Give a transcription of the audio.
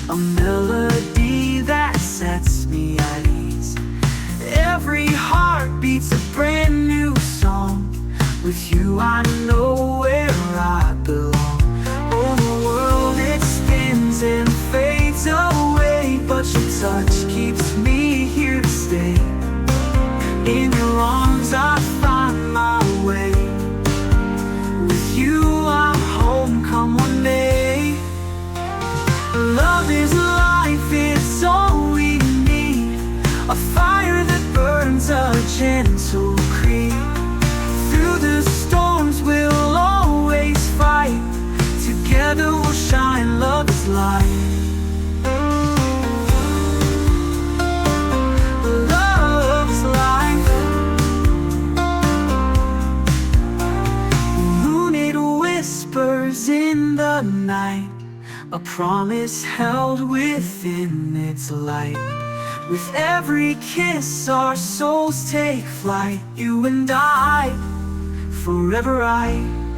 a melody that sets me at ease. Every heart beats a brand new song. With you I know where I belong. Oh, the world it spins and fades away, but your touch keeps me here to stay. In your arms I find my way. With you I'm home come one day. Love is life, it's all we need. A fire that burns, a gentle creep. Through the storms we'll always fight. Together we'll shine, love is light. In the night, a promise held within its light. With every kiss our souls take flight. You and I, forever right.